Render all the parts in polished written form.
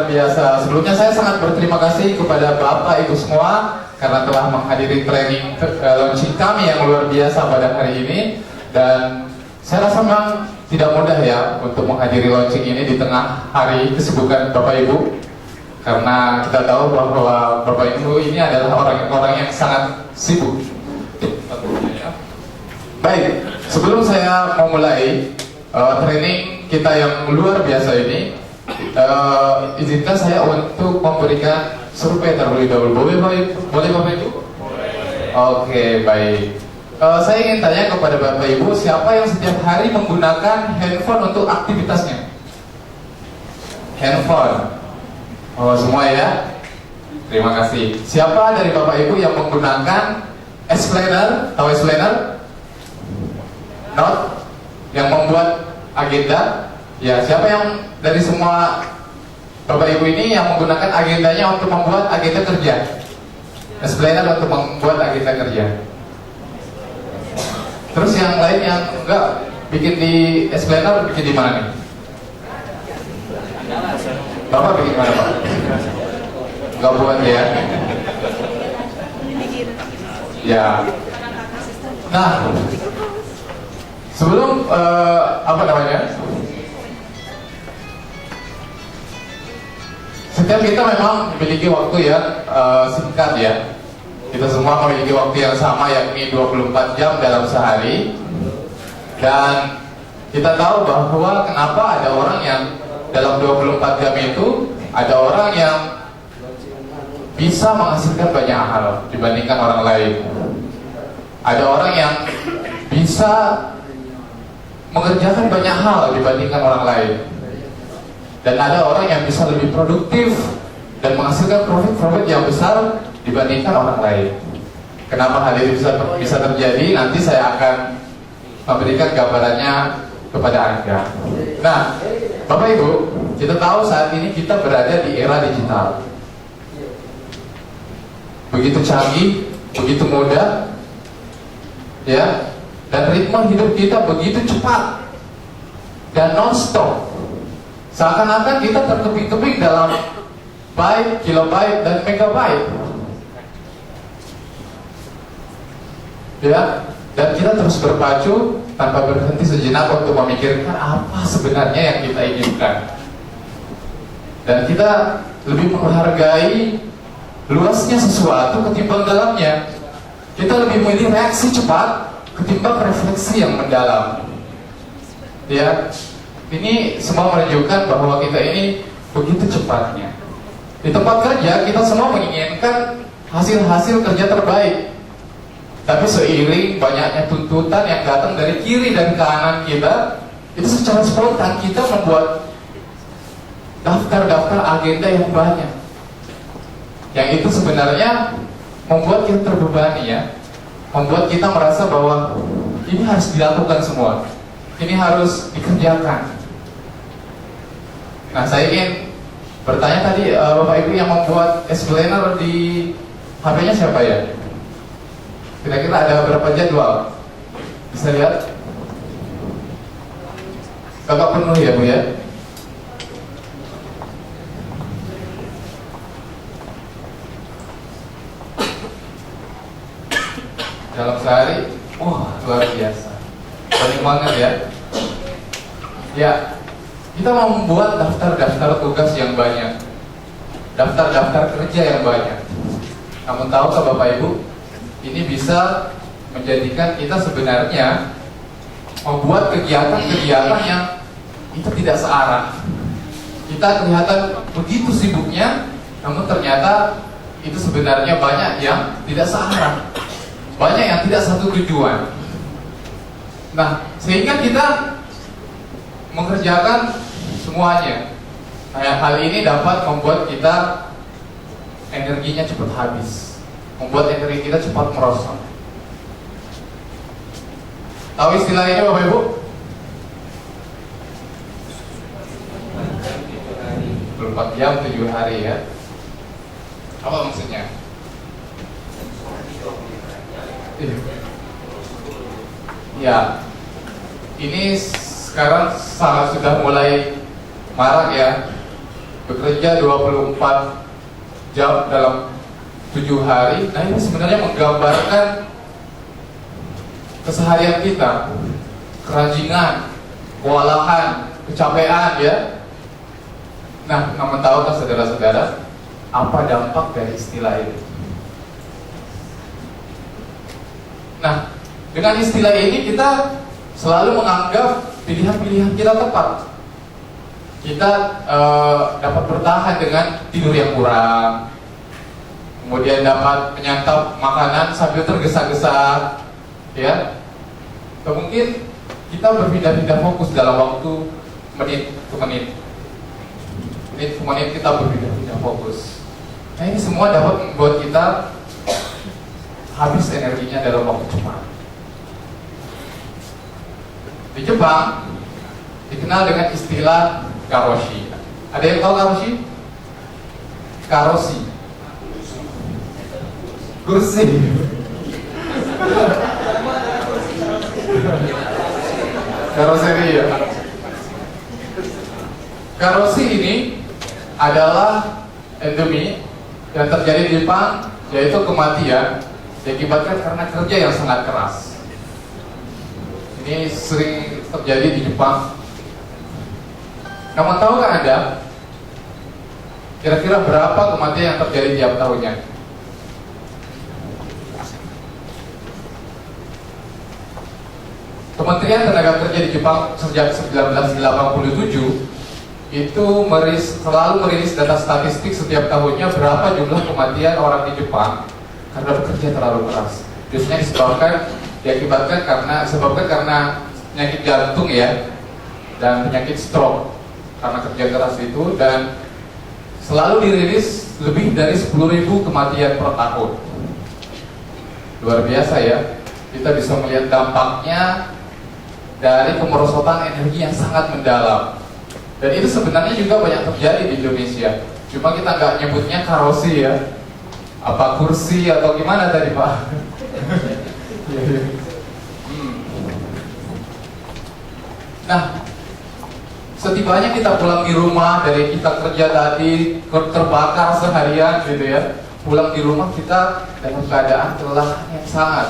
luar biasa. Sebelumnya saya sangat berterima kasih kepada Bapak Ibu semua karena telah menghadiri training launching kami yang luar biasa pada hari ini. Dan saya rasa memang tidak mudah ya untuk menghadiri launching ini di tengah hari kesibukan Bapak Ibu. Karena kita tahu bahwa Bapak Ibu ini adalah orang-orang yang sangat sibuk. Baik, sebelum saya mau mulai training kita yang luar biasa ini, izinkan saya untuk memberikan survei terlebih dahulu. Boleh Bapak Ibu? Oke, baik. Saya ingin tanya kepada Bapak Ibu, siapa yang setiap hari menggunakan handphone untuk aktivitasnya? Handphone. Oh, semua ya? Terima kasih. Siapa dari Bapak Ibu yang menggunakan S-Planner? Tahu S-Planner? Note? Yang membuat agenda? Ya, siapa yang dari semua Bapak Ibu ini yang menggunakan agendanya untuk membuat agenda kerja? S-Planner untuk membuat agenda kerja. Terus yang lain yang enggak bikin di S-Planner, bikin di mana nih? Bapak bikin mana Pak? Enggak buat ya? Ya. Nah, sebelum apa namanya? Setiap kita memang memiliki waktu yang singkat ya. Kita semua memiliki waktu yang sama, yakni 24 jam dalam sehari. Dan kita tahu bahwa kenapa ada orang yang dalam 24 jam itu ada orang yang bisa menghasilkan banyak hal dibandingkan orang lain. Ada orang yang bisa mengerjakan banyak hal dibandingkan orang lain. Dan ada orang yang bisa lebih produktif dan menghasilkan profit yang besar dibandingkan orang lain. Kenapa hal ini bisa terjadi? Nanti saya akan memberikan gambarannya kepada Anda. Nah, Bapak Ibu, kita tahu saat ini kita berada di era digital. Begitu canggih, begitu mudah, ya, dan ritme hidup kita begitu cepat dan non-stop. Seakan-akan kita terkeping-keping dalam byte, kilobyte, dan megabyte. Ya, dan kita terus berpacu tanpa berhenti sejenak untuk memikirkan apa sebenarnya yang kita inginkan. Dan kita lebih menghargai luasnya sesuatu ketimbang dalamnya. Kita lebih memilih reaksi cepat ketimbang refleksi yang mendalam. Ya, ini semua menunjukkan bahwa kita ini begitu cepatnya. Di tempat kerja kita semua menginginkan hasil-hasil kerja terbaik. Tapi seiring banyaknya tuntutan yang datang dari kiri dan kanan kita, itu secara spontan kita membuat daftar-daftar agenda yang banyak. Yang itu sebenarnya membuat kita terbebani ya, membuat kita merasa bahwa ini harus dilakukan semua, ini harus dikerjakan. Nah, saya ingin bertanya tadi, Bapak Ibu yang membuat S-Planner di HP-nya siapa ya? Kira-kira ada berapa jadwal? Bisa lihat? Kakak penuh ya Bu ya? Dalam sehari, wah luar biasa, banyak banget ya. Ya, kita mau membuat daftar-daftar tugas yang banyak, daftar-daftar kerja yang banyak. Namun tahukah Bapak Ibu, ini bisa menjadikan kita sebenarnya membuat kegiatan-kegiatan yang itu tidak searah. Kita kelihatan begitu sibuknya, namun ternyata itu sebenarnya banyak yang tidak searah, banyak yang tidak satu tujuan. Nah, sehingga kita mengerjakan semuanya. Hal ini dapat membuat kita energinya cepat habis, membuat energi kita cepat merosot. Tahu istilah ini Bapak Ibu? 24 jam 7 hari ya. Apa maksudnya? Ya, ini sekarang sangat sudah mulai marak ya. bekerja 24 jam dalam 7 hari. Nah, ini sebenarnya menggambarkan keseharian kita, kerajinan, kewalahan, kecapean ya. Nah, namun tahukah saudara-saudara apa dampak dari istilah ini? Nah, dengan istilah ini kita selalu menganggap pilihan-pilihan kita tepat. Kita dapat bertahan dengan tidur yang kurang, kemudian dapat menyantap makanan sambil tergesa-gesa, ya. Atau mungkin kita berpindah-pindah fokus dalam waktu menit ke menit. Menit ke menit kita berpindah-pindah fokus. Nah, ini semua dapat membuat kita habis energinya dalam waktu cepat. Di Jepang dikenal dengan istilah karoshi. Ada yang tahu karoshi? Karoshi. Kursi. Karoseri ya. Karoshi ini adalah endemi yang terjadi di Jepang, yaitu kematian diakibatkan karena kerja yang sangat keras. Ini sering terjadi di Jepang. Namun tahukah Anda kira-kira berapa kematian yang terjadi tiap tahunnya? Kementerian Tenaga Kerja di Jepang sejak 1987 itu selalu merilis data statistik setiap tahunnya berapa jumlah kematian orang di Jepang karena bekerja terlalu keras. Biasanya disebabkan karena penyakit jantung ya, dan penyakit stroke karena kerja keras itu, dan selalu dirilis lebih dari 10.000 kematian per tahun. Luar biasa ya. Kita bisa melihat dampaknya dari kemerosotan energi yang sangat mendalam. Dan itu sebenarnya juga banyak terjadi di Indonesia. Cuma kita nggak nyebutnya karosi ya. Apa kursi atau gimana tadi Pak? Nah, setibanya kita pulang di rumah dari kita kerja tadi terbakar seharian gitu ya, pulang di rumah kita dalam keadaan kelelahan yang sangat.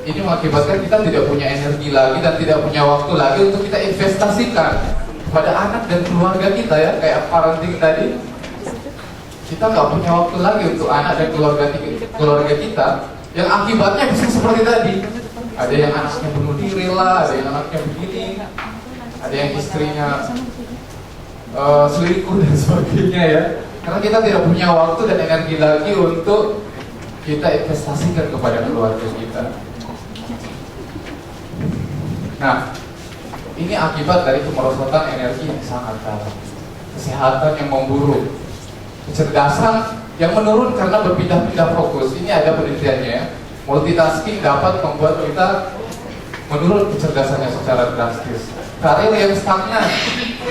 Ini mengakibatkan kita tidak punya energi lagi dan tidak punya waktu lagi untuk kita investasikan pada anak dan keluarga kita ya, kayak parenting tadi. Kita nggak punya waktu lagi untuk anak dan keluarga kita, yang akibatnya bisa seperti tadi. Ada yang anaknya bunuh diri lah, ada yang anaknya begini, ada yang istrinya selingkuh dan sebagainya ya. Karena kita tidak punya waktu dan energi lagi untuk kita investasikan kepada keluarga kita. Nah, ini akibat dari kemerosotan energi yang sangat dalam, kesehatan yang memburuk, kecerdasan yang menurun karena berpindah-pindah fokus. Ini ada penelitiannya ya. Multitasking dapat membuat kita menurun kecerdasannya secara drastis. Karir yang stagnan,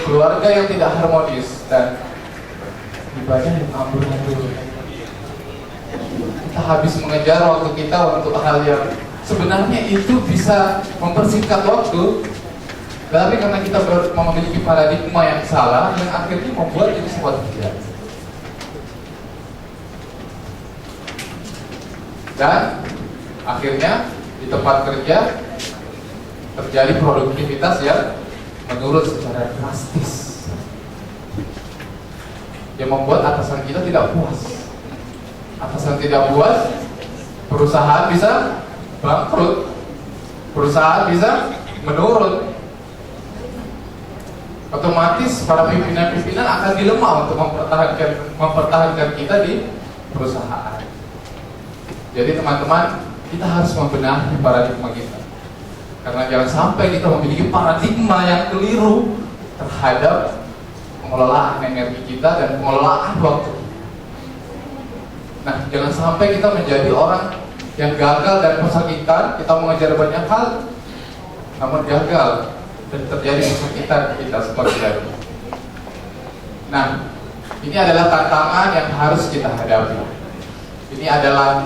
keluarga yang tidak harmonis, dan ibadah yang amburadul. Kita habis mengejar waktu kita untuk hal yang sebenarnya itu bisa mempersingkat waktu, tapi karena kita memiliki paradigma yang salah, yang akhirnya membuat itu sebuah tidak. Dan akhirnya di tempat kerja terjadi produktivitas yang menurun secara drastis, yang membuat atasan kita tidak puas. Atasan tidak puas, perusahaan bisa bangkrut, perusahaan bisa menurun. Otomatis para pimpinan-pimpinan akan dilemah untuk mempertahankan kita di perusahaan. Jadi teman-teman, kita harus membenahi paradigma kita. Karena jangan sampai kita memiliki paradigma yang keliru terhadap pengelolaan energi kita dan pengelolaan waktu. Nah, jangan sampai kita menjadi orang yang gagal dan kesakitan. Kita mengejar banyak hal, namun gagal dan terjadi kesakitan kita seperti tadi. Nah, ini adalah tantangan yang harus kita hadapi. Ini adalah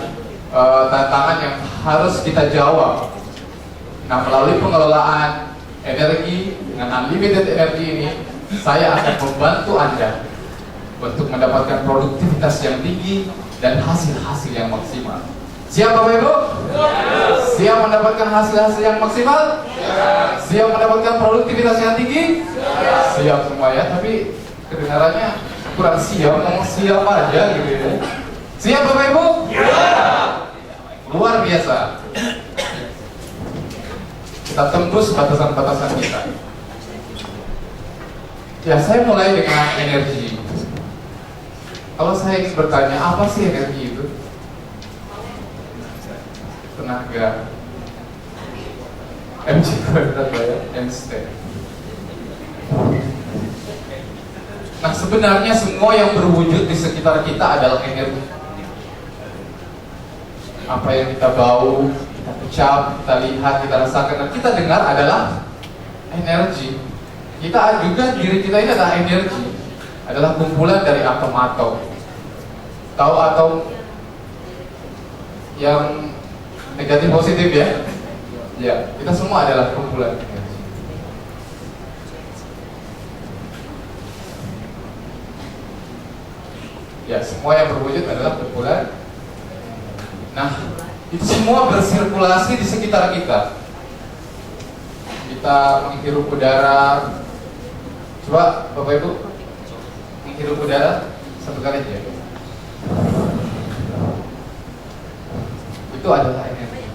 tantangan yang harus kita jawab. Nah, melalui pengelolaan energi dengan unlimited energi ini, saya akan membantu Anda untuk mendapatkan produktivitas yang tinggi dan hasil-hasil yang maksimal. Siap Bapak Ibu? Siap mendapatkan hasil-hasil yang maksimal? Siap mendapatkan produktivitas yang tinggi? Siap semua ya, tapi kedengarannya kurang siap, ngomong siap aja gitu ya. Siap Bapak Ibu? Luar biasa. Kita tembus batasan-batasan kita. Ya, saya mulai dengan energi. Kalau saya ingin bertanya, apa sih energi itu? Tenaga. MC kuadrat ya, Einstein. Nah, sebenarnya semua yang berwujud di sekitar kita adalah energi. Apa yang kita bau, kita ucap, kita lihat, kita rasakan, dan kita dengar adalah energi. Kita juga, diri kita ini adalah energi, adalah kumpulan dari atom-atom. Tahu atom yang negatif positif ya? Ya, kita semua adalah kumpulan energi. Ya, semua yang berwujud adalah kumpulan. Nah, itu semua bersirkulasi di sekitar kita. Kita menghirup udara. Coba Bapak Ibu menghirup udara satu kali aja. Itu adalah energi.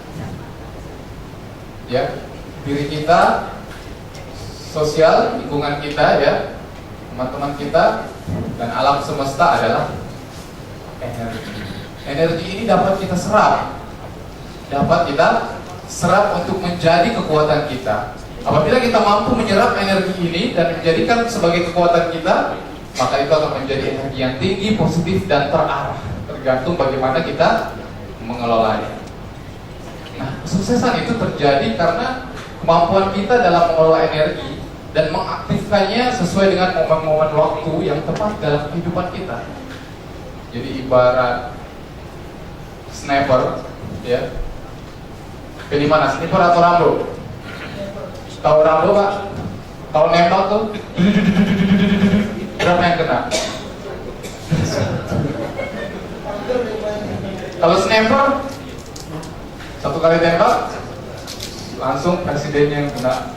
Ya, diri kita, sosial, lingkungan kita ya, teman-teman kita, dan alam semesta adalah energi. Energi ini dapat kita serap, untuk menjadi kekuatan kita. Apabila kita mampu menyerap energi ini dan menjadikan sebagai kekuatan kita, maka itu akan menjadi energi yang tinggi, positif, dan terarah. Tergantung bagaimana kita mengelolanya. Nah, kesuksesan itu terjadi karena kemampuan kita dalam mengelola energi dan mengaktifkannya sesuai dengan momen-momen waktu yang tepat dalam kehidupan kita. Jadi ibarat sniper, ya. Pilih mana, sniper atau Rambo? Tahu Rambo Pak? Tahu nembak tuh? Berapa yang kena? Kalau sniper, satu kali tembak, langsung presidennya yang kena,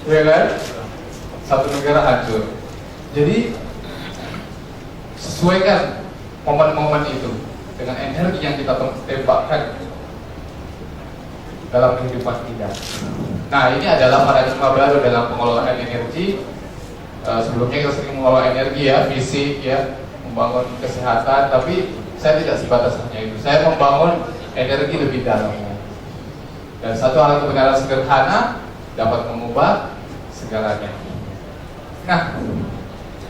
ya kan? Satu negara hancur. Jadi sesuaikan momen-momen itu dengan energi yang kita tembakkan dalam kehidupan kita. Nah, ini adalah paradigma baru dalam pengelolaan energi. Sebelumnya kita sering mengelola energi ya, fisik ya, membangun kesehatan, tapi saya tidak sebatas hanya itu. Saya membangun energi lebih dalam. Dan satu hal kebenaran sederhana dapat mengubah segalanya. Nah,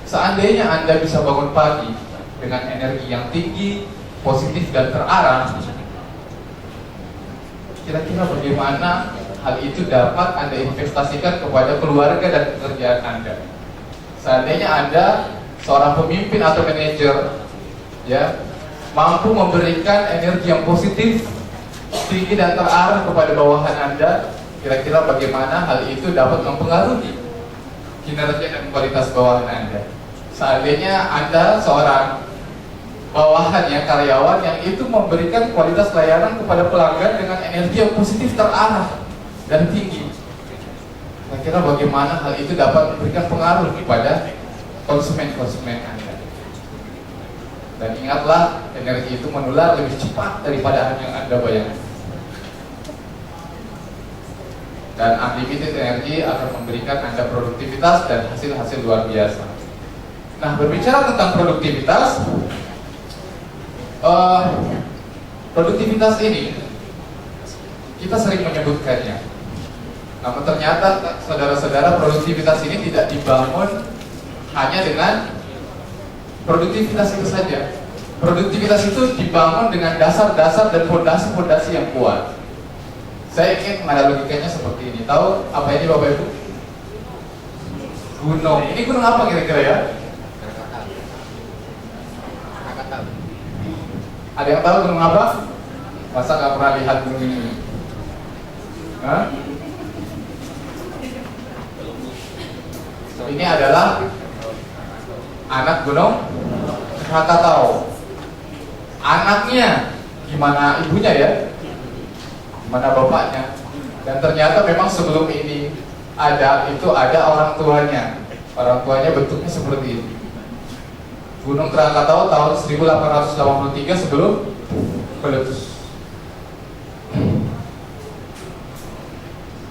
seandainya Anda bisa bangun pagi dengan energi yang tinggi, positif dan terarah, kira-kira bagaimana hal itu dapat Anda investasikan kepada keluarga dan pekerjaan Anda? Seandainya Anda seorang pemimpin atau manajer, ya, mampu memberikan energi yang positif, tinggi dan terarah kepada bawahan Anda, kira-kira bagaimana hal itu dapat mempengaruhi kinerja dan kualitas bawahan Anda? Seandainya Anda seorang bawahan ya, karyawan yang itu memberikan kualitas layanan kepada pelanggan dengan energi yang positif, terarah dan tinggi, kira-kira bagaimana hal itu dapat memberikan pengaruh kepada konsumen-konsumen Anda? Dan ingatlah, energi itu menular lebih cepat daripada yang Anda bayangkan. Dan unlimited energi akan memberikan Anda produktivitas dan hasil-hasil luar biasa. Nah, berbicara tentang produktivitas, produktivitas ini kita sering menyebutkannya. Namun ternyata saudara-saudara, produktivitas ini tidak dibangun hanya dengan produktivitas itu saja. Produktivitas itu dibangun dengan dasar-dasar dan fondasi-fondasi yang kuat. Saya ingin menganalogikannya seperti ini. Tahu apa ini Bapak Ibu? Gunung. Ini gunung apa kira-kira ya? Ada yang tahu gunung apa? Masa nggak pernah lihat gunung ini? Hah? Ini adalah anak Gunung Krakatau. Anaknya gimana ibunya ya, gimana bapaknya. Dan ternyata memang sebelum ini ada orang tuanya. Orang tuanya bentuknya seperti ini. Gunung Krakatau tahun 1883 sebelum meletus.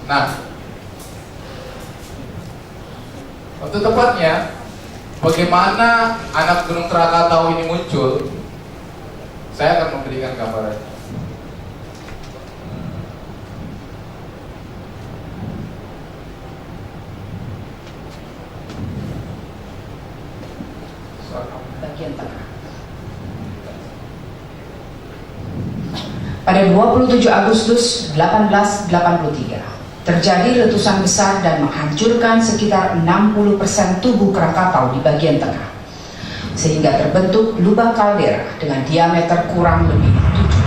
Nah, untuk tepatnya bagaimana anak Gunung Krakatau ini muncul, saya akan memberikan gambaran. Bagian tengah. Pada 27 Agustus 1883 terjadi letusan besar dan menghancurkan sekitar 60% tubuh Krakatau di bagian tengah, sehingga terbentuk lubang kaldera dengan diameter kurang lebih 7 km.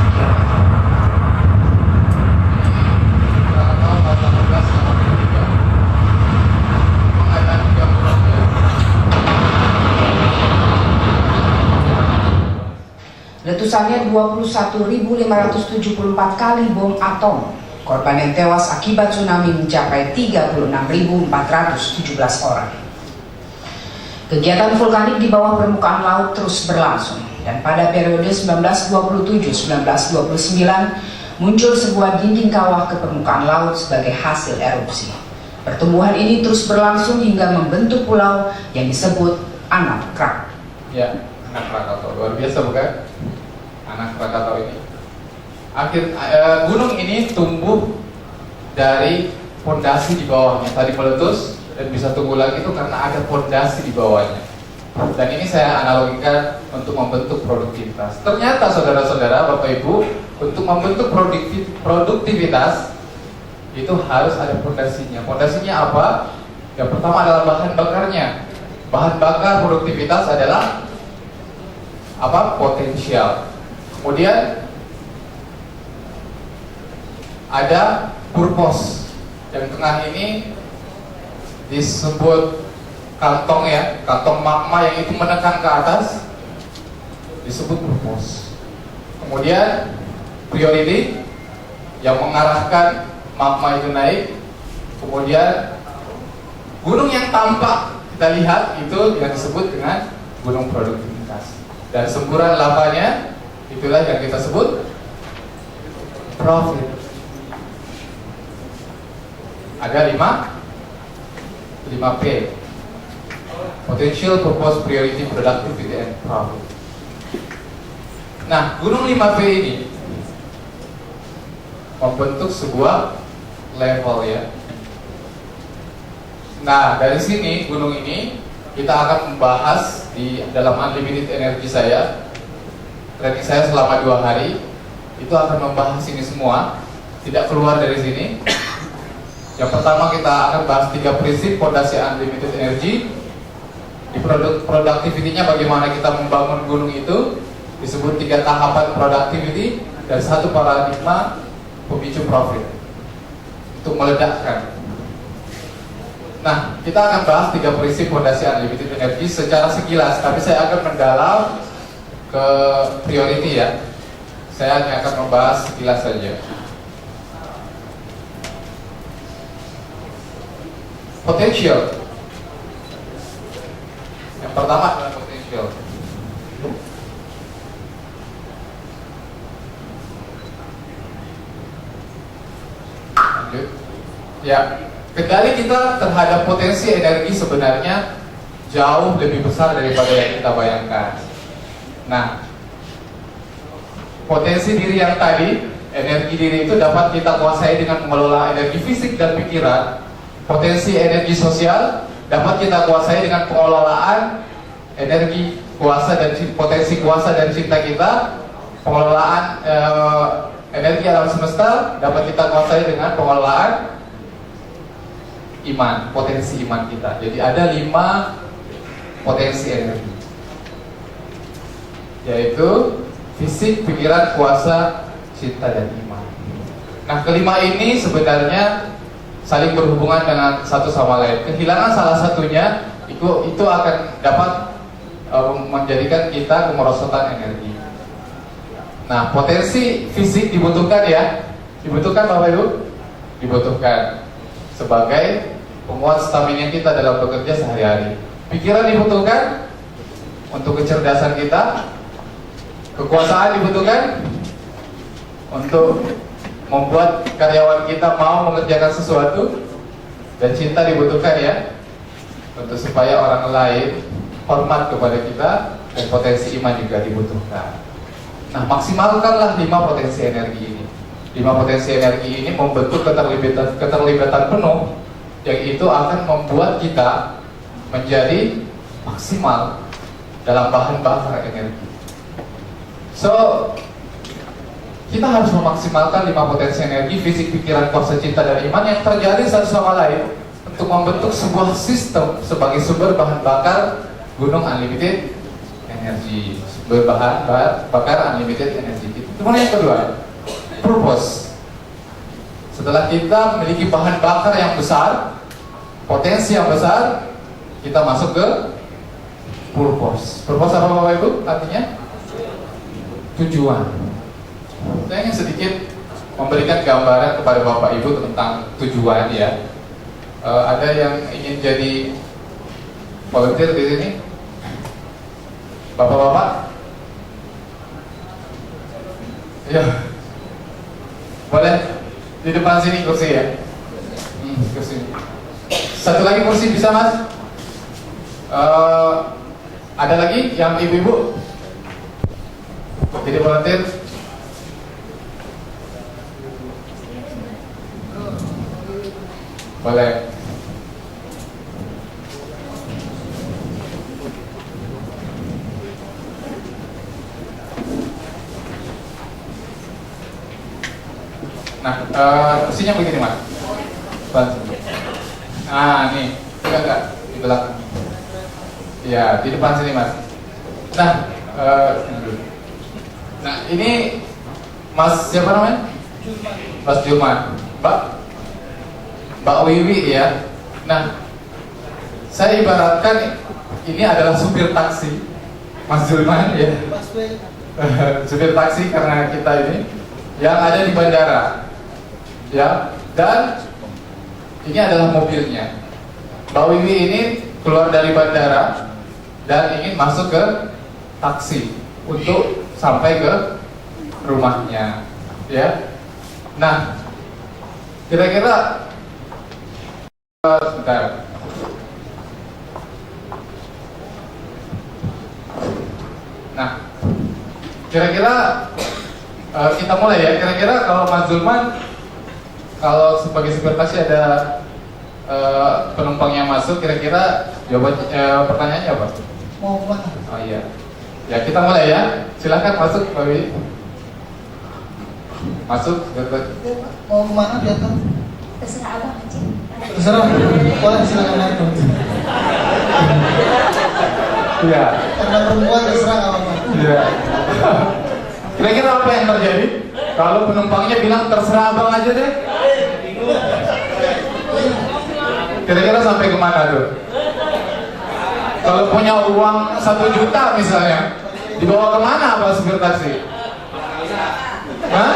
Letusannya 21.574 kali bom atom. Korban yang tewas akibat tsunami mencapai 36.417 orang. Kegiatan vulkanik di bawah permukaan laut terus berlangsung, dan pada periode 1927-1929 muncul sebuah dinding kawah ke permukaan laut sebagai hasil erupsi. Pertumbuhan ini terus berlangsung hingga membentuk pulau yang disebut Anak Krak. Ya, Anak Krakatau luar biasa bukan? Anak Krakatau ini. Gunung ini tumbuh dari fondasi di bawahnya. Tadi meletus dan bisa tumbuh lagi itu karena ada fondasi di bawahnya. Dan ini saya analogikan untuk membentuk produktivitas. Ternyata saudara-saudara, Bapak Ibu, untuk membentuk produktivitas itu harus ada fondasinya. Fondasinya apa? Yang pertama adalah bahan bakarnya. Bahan bakar produktivitas adalah apa? Potensial. Kemudian ada purpose. Yang tengah ini disebut kantong ya, kantong magma yang itu menekan ke atas disebut purpose. Kemudian priority yang mengarahkan magma itu naik. Kemudian gunung yang tampak kita lihat itu yang disebut dengan gunung produktivitas. Dan semburan lavanya itulah yang kita sebut profit. Ada 5P. Potential, Purpose, Priority, Productivity, and Profit. Nah, gunung 5P ini membentuk sebuah level ya. Nah, dari sini gunung ini kita akan membahas di dalam unlimited energy saya. Training saya selama 2 hari itu akan membahas ini semua, tidak keluar dari sini. Yang pertama kita akan bahas 3 prinsip fondasi unlimited energy. Di productivity-nya bagaimana kita membangun gunung itu, disebut 3 tahapan productivity dan 1 paradigma pemicu profit untuk meledakkan. Nah, kita akan bahas 3 prinsip fondasi unlimited energy secara sekilas, tapi saya akan mendalam ke priority ya. Saya hanya akan membahas sekilas saja. Potential. Yang pertama adalah potential. Lanjut. Ya, kendali kita terhadap potensi energi sebenarnya jauh lebih besar daripada yang kita bayangkan. Nah, potensi diri yang tadi, energi diri itu dapat kita kuasai dengan mengelola energi fisik dan pikiran. Potensi energi sosial dapat kita kuasai dengan pengelolaan energi kuasa dan potensi kuasa dan cinta kita. Pengelolaan energi alam semesta dapat kita kuasai dengan pengelolaan iman, potensi iman kita. Jadi ada 5 potensi energi, yaitu fisik, pikiran, kuasa, cinta, dan iman. Nah, kelima ini sebenarnya saling berhubungan dengan satu sama lain. Kehilangan salah satunya itu akan dapat menjadikan kita kemerosotan energi. Nah, potensi fisik dibutuhkan ya, dibutuhkan Bapak Ibu, dibutuhkan sebagai penguat stamina kita dalam bekerja sehari-hari. Pikiran dibutuhkan untuk kecerdasan kita, kekuasaan dibutuhkan untuk membuat karyawan kita mau mengerjakan sesuatu, dan cinta dibutuhkan ya, untuk supaya orang lain hormat kepada kita, dan potensi iman juga dibutuhkan. Nah, maksimalkanlah 5 potensi energi ini. 5 potensi energi ini membentuk keterlibatan penuh, yang itu akan membuat kita menjadi maksimal dalam bahan bakar energi. So, kita harus memaksimalkan 5 potensi energi: fisik, pikiran, kuasa, cinta, dan iman yang terjadi satu sama lain untuk membentuk sebuah sistem sebagai sumber bahan bakar gunung unlimited energi, sumber bahan bakar unlimited energi. Kemudian yang kedua, purpose. Setelah kita memiliki bahan bakar yang besar, potensi yang besar, kita masuk ke purpose. Purpose apa Bapak Ibu? Artinya tujuan. Saya ingin sedikit memberikan gambaran kepada Bapak Ibu tentang tujuan ya. Ada yang ingin jadi volunteer di sini? Bapak-bapak? Ya, boleh di depan sini kursi ya. Kursi. Satu lagi kursi bisa Mas? Ada lagi yang ibu-ibu jadi volunteer? Boleh. Nah, kursinya begini Mas. Bantu. Nah, nih, enggak di belakang. Ya, di depan sini Mas. Nah, ini Mas siapa namanya? Mas Julman. Mbak Wiwi ya. Nah, saya ibaratkan ini adalah supir taksi Mas Julman ya. Supir taksi karena kita ini yang ada di bandara ya, dan ini adalah mobilnya. Mbak Wiwi ini keluar dari bandara dan ingin masuk ke taksi untuk sampai ke rumahnya ya. Nah, kira-kira sebentar. Nah, kira-kira kita mulai ya. Kira-kira kalau Mas Zulman, kalau sebagai supir taksi ada penumpang yang masuk, kira-kira jawaban pertanyaannya apa? Mau kemana? Oh iya. Ya kita mulai ya. Silakan masuk Pak Wiwi. Masuk. Mau kemana di atas? Terserah abang aja. Terserah. Boleh silakan naik. Iya. Karena perempuan terserah nggak apa-apa. Iya. Kira-kira apa yang terjadi kalau penumpangnya bilang terserah abang aja deh? Kira-kira sampai kemana tuh? Kalau punya uang 1 juta misalnya, dibawa kemana apa supir taksi? Hah?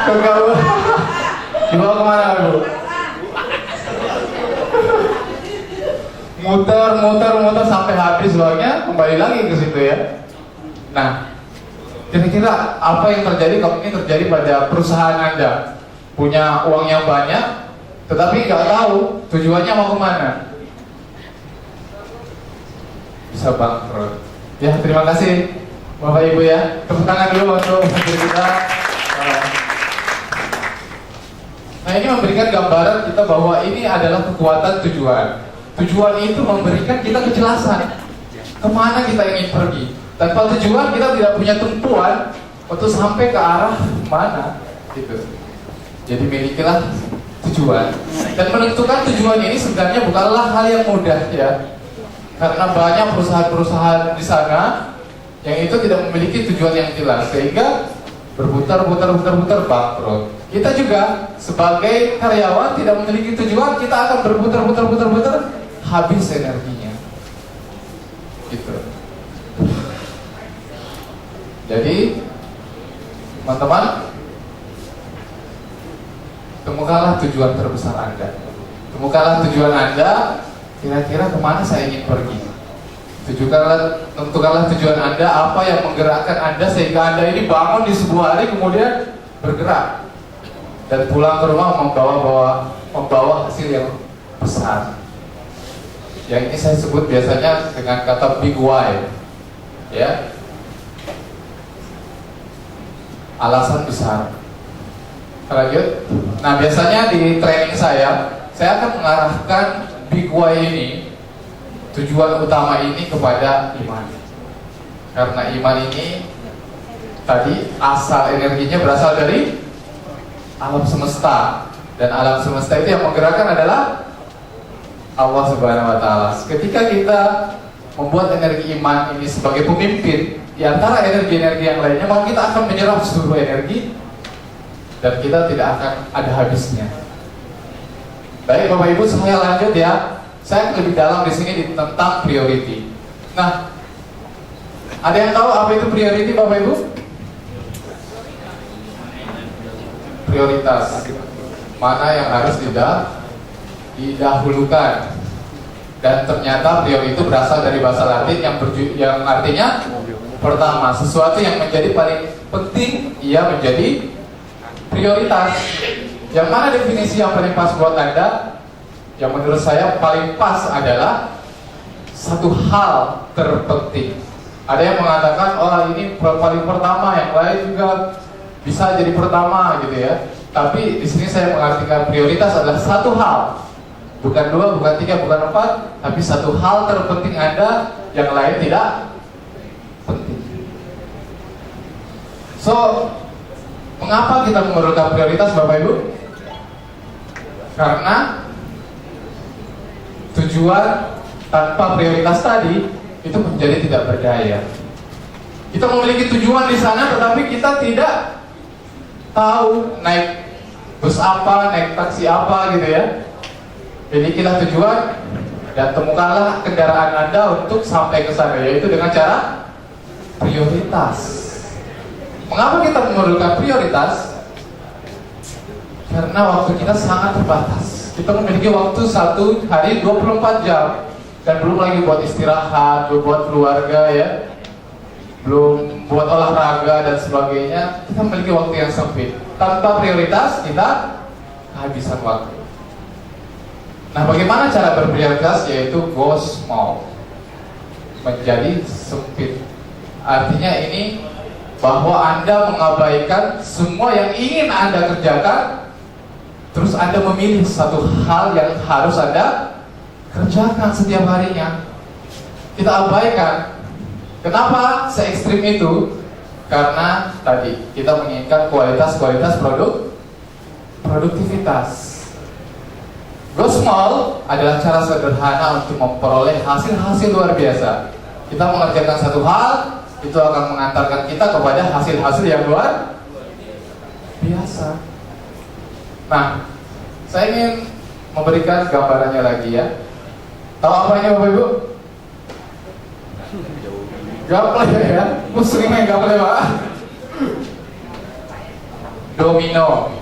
Kegaul. Dibawa kemana Bu? Muter sampai habis uangnya, kembali lagi ke situ ya. Nah, kira-kira apa yang terjadi kalau ini terjadi pada perusahaan Anda? Punya uang yang banyak, tetapi nggak tahu tujuannya mau kemana. Bisa bangkrut. Ya, terima kasih Bapak Ibu ya. Tepuk tangan dulu untuk kita. Nah, ini memberikan gambaran kita bahwa ini adalah kekuatan tujuan. Tujuan itu memberikan kita kejelasan kemana kita ingin pergi. Tanpa tujuan kita tidak punya tumpuan untuk sampai ke arah mana gitu. Jadi milikilah tujuan. Dan menentukan tujuan ini sebenarnya bukanlah hal yang mudah ya. Karena banyak perusahaan-perusahaan di sana yang itu tidak memiliki tujuan yang jelas, sehingga berputar bangkrut. Kita juga sebagai karyawan tidak memiliki tujuan, kita akan berputar habis energinya. Jadi teman-teman, temukanlah tujuan terbesar Anda. Temukanlah tujuan Anda, kira-kira kemana saya ingin pergi. Tentukanlah tujuan Anda, apa yang menggerakkan Anda sehingga Anda ini bangun di sebuah hari kemudian bergerak dan pulang ke rumah membawa hasil yang besar. Yang ini saya sebut biasanya dengan kata big why, ya, alasan besar. Lanjut. Nah, biasanya di training saya akan mengarahkan big why ini, tujuan utama ini kepada iman. Karena iman ini tadi asal energinya berasal dari alam semesta, dan alam semesta itu yang menggerakkan adalah Allah Subhanahu wa Ta'ala. Ketika kita membuat energi iman ini sebagai pemimpin di antara energi-energi yang lainnya, maka kita akan menyerap seluruh energi dan kita tidak akan ada habisnya. Baik Bapak Ibu, saya lanjut ya. Saya lebih dalam di sini tentang priority. Nah, ada yang tahu apa itu priority Bapak Ibu? Prioritas. Mana yang harus didahulukan. Dan ternyata priority itu berasal dari bahasa Latin yang artinya pertama. Sesuatu yang menjadi paling penting, ia menjadi prioritas. Yang mana definisi yang paling pas buat Anda? Yang menurut saya paling pas adalah satu hal terpenting. Ada yang mengatakan, oh ini paling pertama, yang lain juga bisa jadi pertama gitu ya. Tapi di sini saya mengartikan prioritas adalah satu hal, bukan dua, bukan tiga, bukan empat, tapi satu hal terpenting Anda, yang lain tidak penting. So, mengapa kita memerlukan prioritas Bapak Ibu? Karena tujuan tanpa prioritas tadi itu menjadi tidak berdaya. Kita memiliki tujuan di sana, tetapi kita tidak tahu naik bus apa, naik taksi apa gitu ya. Jadi kita tujuan dan temukanlah kendaraan Anda untuk sampai ke sana, yaitu dengan cara prioritas. Mengapa kita memerlukan prioritas? Karena waktu kita sangat terbatas. Kita memiliki waktu satu hari 24 jam. Dan belum lagi buat istirahat, belum buat keluarga ya, belum buat olahraga dan sebagainya. Kita memiliki waktu yang sempit. Tanpa prioritas kita kehabisan waktu. Nah, bagaimana cara berprioritas? Yaitu go small, menjadi sempit. Artinya ini bahwa Anda mengabaikan semua yang ingin Anda kerjakan, terus Anda memilih satu hal yang harus Anda kerjakan setiap harinya. Kita abaikan. Kenapa se-ekstrim itu? Karena tadi kita menginginkan kualitas produktivitas. Go small adalah cara sederhana untuk memperoleh hasil-hasil luar biasa. Kita mengerjakan satu hal, itu akan mengantarkan kita kepada hasil-hasil yang luar biasa. Nah, saya ingin memberikan gambarannya lagi ya. Tahu apa ini Bapak Ibu? Gaple ya, sering main gaple Pak. Domino.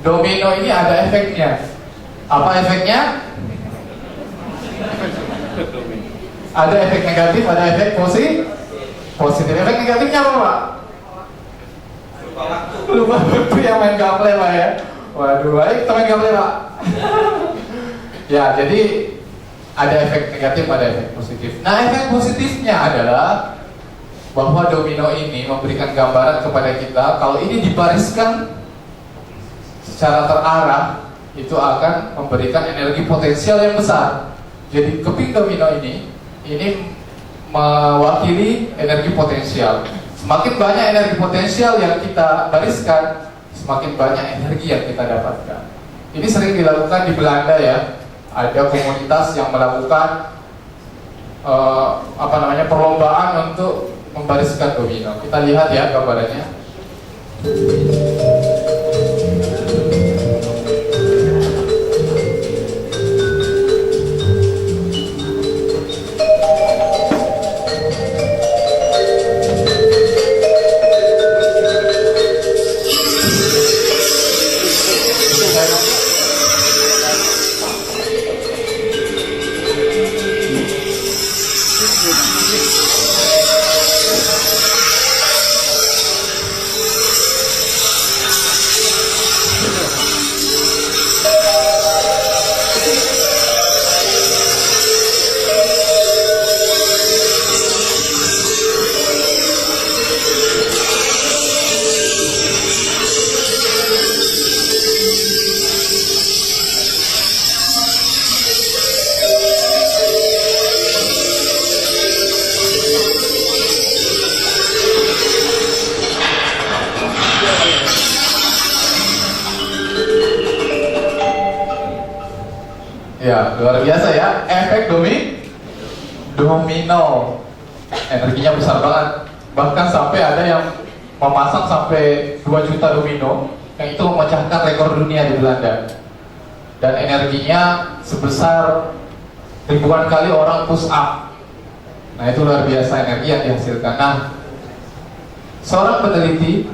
Domino ini ada efeknya. Apa efeknya? Ada efek negatif, ada efek positif. Efek negatifnya apa Pak? Lupa waktu yang main gaple Pak ya. Waduh, baik, kita main gaple Pak. Ya, jadi ada efek negatif, ada efek positif. Nah, efek positifnya adalah bahwa domino ini memberikan gambaran kepada kita kalau ini dibariskan secara terarah, itu akan memberikan energi potensial yang besar. Jadi keping domino ini mewakili energi potensial. Semakin banyak energi potensial yang kita bariskan, semakin banyak energi yang kita dapatkan. Ini sering dilakukan di Belanda ya. Ada komunitas yang melakukan perlombaan untuk membariskan domino. Kita lihat ya gambarannya. Ya, luar biasa ya, efek domino. Energinya besar banget. Bahkan sampai ada yang memasang sampai 2 juta domino, yang itu memecahkan rekor dunia di Belanda. Dan energinya sebesar ribuan kali orang push up. Nah, itu luar biasa energi yang dihasilkan. Nah, seorang peneliti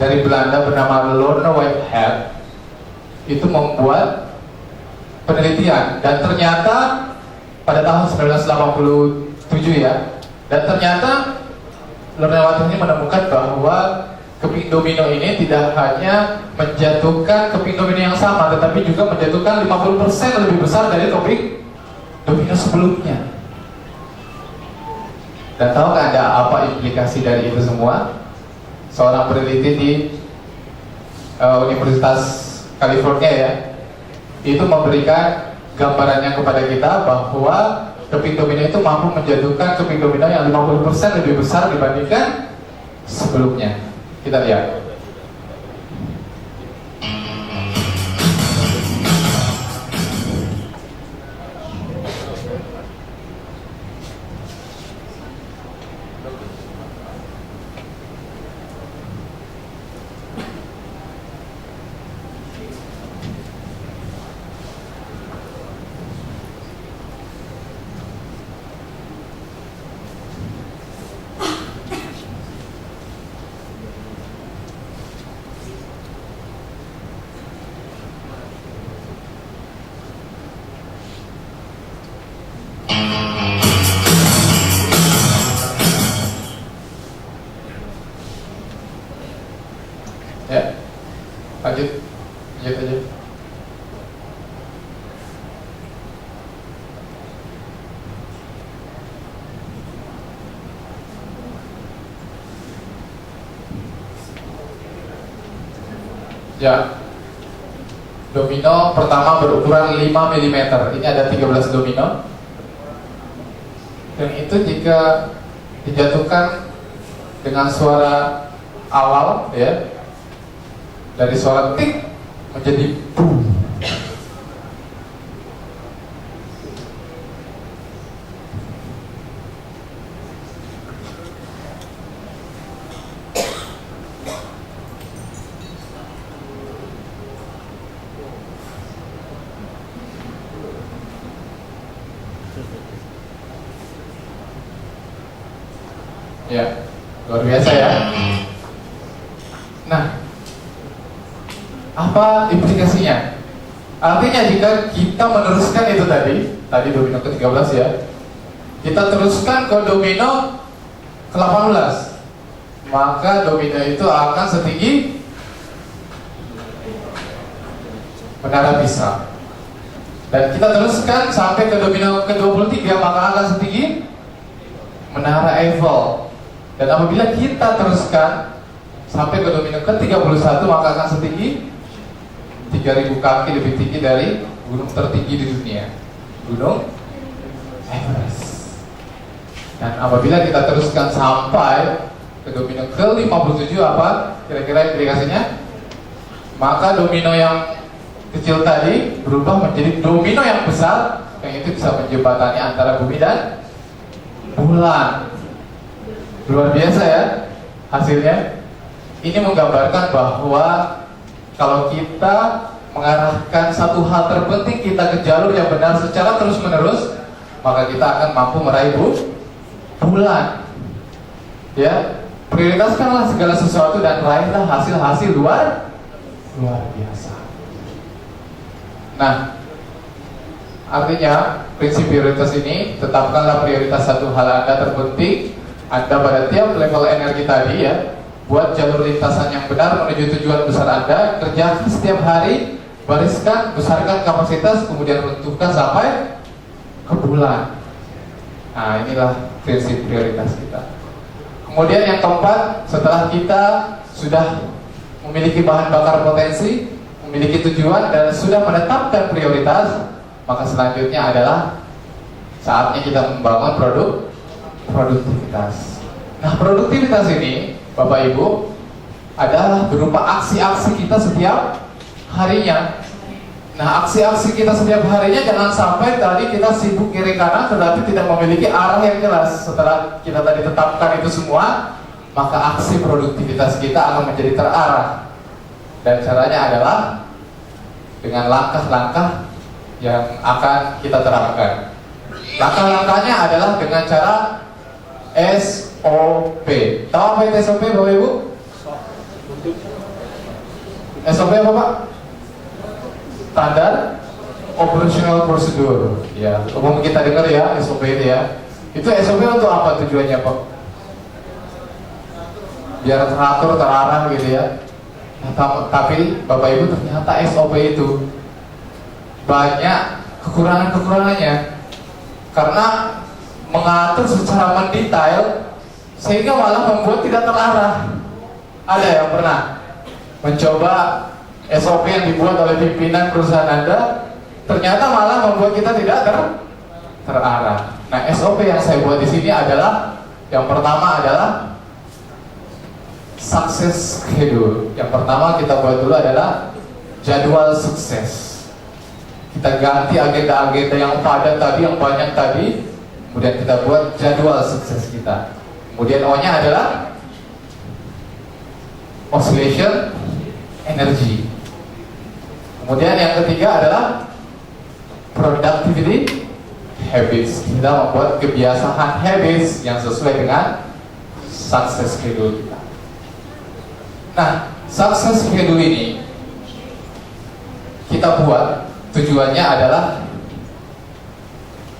dari Belanda bernama Lorna Whitehead itu membuat penelitian, dan ternyata pada tahun 1987 ya, dan ternyata Lorna Whitehead ini menemukan bahwa keping domino ini tidak hanya menjatuhkan keping domino yang sama, tetapi juga menjatuhkan 50% lebih besar dari keping domino sebelumnya. Dan tahu nggak ada apa implikasi dari itu semua? Seorang peneliti di Universitas California ya, itu memberikan gambarannya kepada kita bahwa keping domino itu mampu menjatuhkan keping domino yang 50% lebih besar dibandingkan sebelumnya. Kita lihat. Ya, lanjut aja. Ya, domino pertama berukuran 5 mm. Ini ada 13 domino. Dan itu jika dijatuhkan dengan suara awal ya, dari suara tik menjadi boom. Ya, luar biasa ya. Nah, apa implikasinya? Artinya jika kita meneruskan itu tadi domino ke-13 ya, kita teruskan ke domino ke-18, maka domino itu akan setinggi Menara Pisa. Dan kita teruskan sampai ke domino ke-23, maka akan setinggi Menara Eiffel. Dan apabila kita teruskan sampai ke domino ke-31, maka akan setinggi 3000 kaki lebih tinggi dari gunung tertinggi di dunia, Gunung Everest. Dan apabila kita teruskan sampai ke domino ke-57, apa kira-kira implikasinya? Maka domino yang kecil tadi berubah menjadi domino yang besar, yang itu bisa menjembatani antara bumi dan bulan. Luar biasa ya hasilnya. Ini menggambarkan bahwa kalau kita mengarahkan satu hal terpenting kita ke jalur yang benar secara terus-menerus, maka kita akan mampu meraih bulan. Ya, prioritaskanlah segala sesuatu dan raihlah hasil-hasil luar biasa. Nah, artinya prinsip prioritas ini, tetapkanlah prioritas satu hal Anda terpenting Anda pada tiap level energi tadi ya. Buat jalur lintasan yang benar menuju tujuan besar Anda. Kerjakan setiap hari, bariskan, besarkan kapasitas, kemudian tentukan sampai ke bulan. Nah, inilah prinsip prioritas kita. Kemudian yang keempat, setelah kita sudah memiliki bahan bakar potensi, memiliki tujuan, dan sudah menetapkan prioritas, maka selanjutnya adalah saatnya kita membangun produktivitas. Nah, produktivitas ini, Bapak Ibu, adalah berupa aksi-aksi kita setiap harinya. Nah, aksi-aksi kita setiap harinya jangan sampai tadi kita sibuk kiri kanan tetapi tidak memiliki arah yang jelas. Setelah kita tadi tetapkan itu semua, maka aksi produktivitas kita akan menjadi terarah. Dan caranya adalah dengan langkah-langkah yang akan kita terapkan. Langkah-langkahnya adalah dengan cara SOP. Tahu apa itu SOP, Bapak Ibu? SOP apa, Pak? Standar Operational Procedure. Ya, umum kita dengar ya SOP itu ya. Itu SOP untuk apa tujuannya, Pak? Biar teratur, terarah gitu ya. Nah, tapi Bapak Ibu ternyata SOP itu banyak kekurangannya karena mengatur secara mendetail sehingga malah membuat tidak terarah. Ada yang pernah mencoba SOP yang dibuat oleh pimpinan perusahaan Anda ternyata malah membuat kita tidak terarah. Nah, SOP yang saya buat di sini adalah yang pertama adalah success schedule. Yang pertama kita buat dulu adalah jadwal sukses. Kita ganti agenda-agenda yang padat tadi, yang banyak tadi, kemudian kita buat jadwal sukses kita. Kemudian O-nya adalah oscillation energy. Kemudian yang ketiga adalah productivity habits. Kita membuat kebiasaan habits yang sesuai dengan success schedule kita. Nah, success schedule ini kita buat tujuannya adalah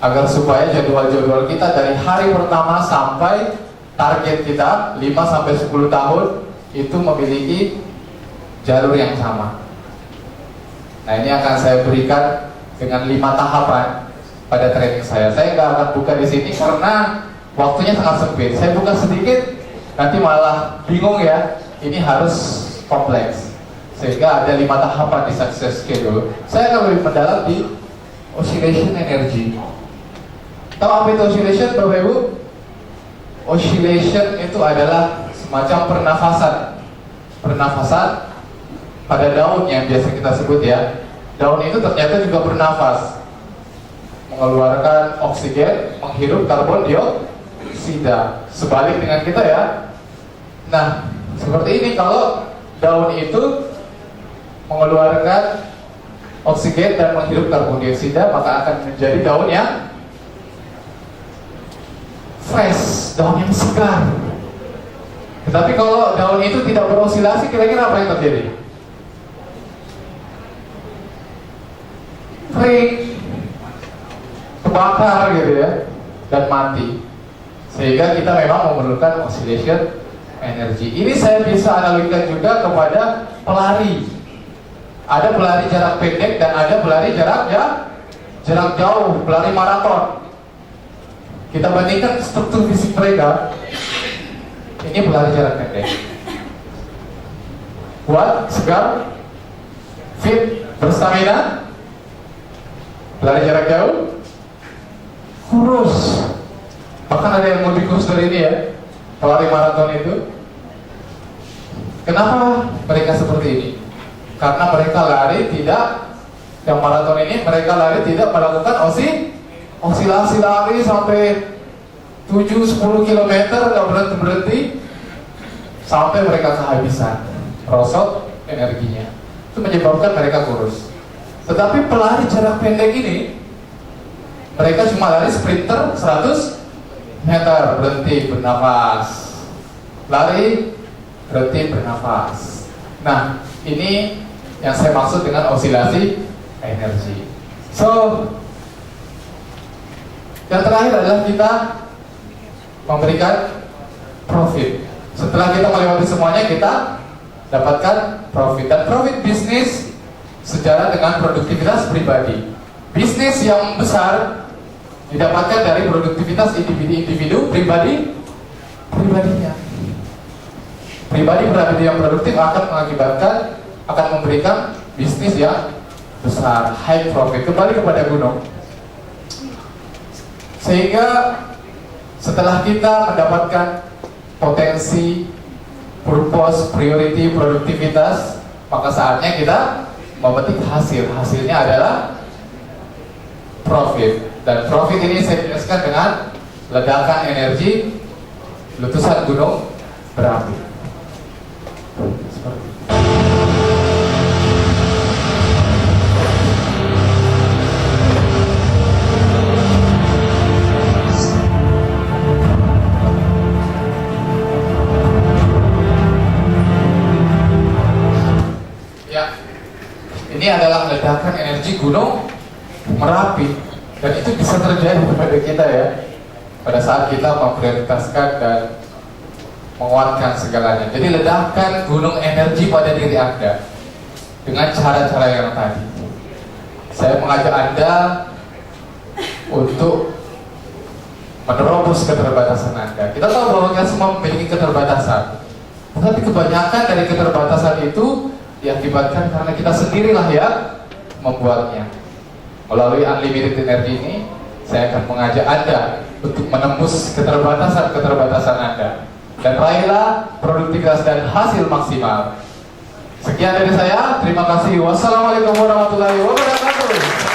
agar supaya jadwal-jadwal kita dari hari pertama sampai target kita 5-10 tahun itu memiliki jalur yang sama. Nah, ini akan saya berikan dengan 5 tahapan pada training saya. Saya nggak akan buka di sini karena waktunya sangat sempit. Saya buka sedikit, nanti malah bingung ya. Ini harus kompleks. Sehingga ada 5 tahapan di success schedule. Saya akan lebih mendalam di oscillation energy. Tahu apa itu oscillation, Bapak Ibu? Oscillation itu adalah semacam pernafasan pada daun yang biasa kita sebut ya. Daun itu ternyata juga bernafas, mengeluarkan oksigen, menghirup karbon dioksida. Sebalik dengan kita ya. Nah, seperti ini, kalau daun itu mengeluarkan oksigen dan menghirup karbon dioksida, maka akan menjadi daun yang fresh, daun yang segar. Tetapi kalau daun itu tidak berosilasi, kira-kira apa yang terjadi? Kering, kebakar gitu ya, dan mati. Sehingga kita memang memerlukan oscillation energy. Ini saya bisa analogikan juga kepada pelari. Ada pelari jarak pendek dan ada pelari jarak jauh, pelari maraton. Kita bandingkan struktur fisik mereka. Ini pelari jarak pendek, kuat, segar, fit, berstamina. Pelari jarak jauh, kurus. Bahkan ada yang lebih kurus dari ini ya, pelari maraton itu. Kenapa mereka seperti ini? Karena mereka lari tidak, yang maraton ini mereka lari tidak melakukan osilasi lari sampai 7-10 km nggak berhenti sampai mereka kehabisan, rosot energinya. Itu menyebabkan mereka kurus. Tetapi pelari jarak pendek ini, mereka cuma lari sprinter 100 meter, berhenti, bernafas, lari, berhenti, bernafas. Nah, ini yang saya maksud dengan osilasi energi. So, yang terakhir adalah kita memberikan profit. Setelah kita melewati semuanya, kita dapatkan profit. Dan profit bisnis sejalan dengan produktivitas pribadi. Bisnis yang besar didapatkan dari produktivitas individu pribadinya. Pribadi yang produktif akan memberikan bisnis yang besar, high profit. Kembali kepada gunung. Sehingga setelah kita mendapatkan potensi, purpose, priority, produktivitas, maka saatnya kita memetik hasil. Hasilnya adalah profit. Dan profit ini saya jelaskan dengan ledakan energi letusan gunung berapi. Seperti itu. Ya, ini adalah ledakan energi gunung Merapi, dan itu bisa terjadi pada kita ya, pada saat kita memprioritaskan dan menguatkan segalanya. Jadi ledakan gunung energi pada diri Anda dengan cara-cara yang tadi. Saya mengajak Anda untuk menerobos keterbatasan Anda. Kita tahu bahwa kita semua memiliki keterbatasan, tetapi kebanyakan dari keterbatasan itu diakibatkan karena kita sendirilah ya membuatnya. Melalui unlimited energy ini, saya akan mengajak Anda untuk menembus keterbatasan Anda dan raihlah produktivitas dan hasil maksimal. Sekian dari saya, terima kasih. Wassalamualaikum warahmatullahi wabarakatuh.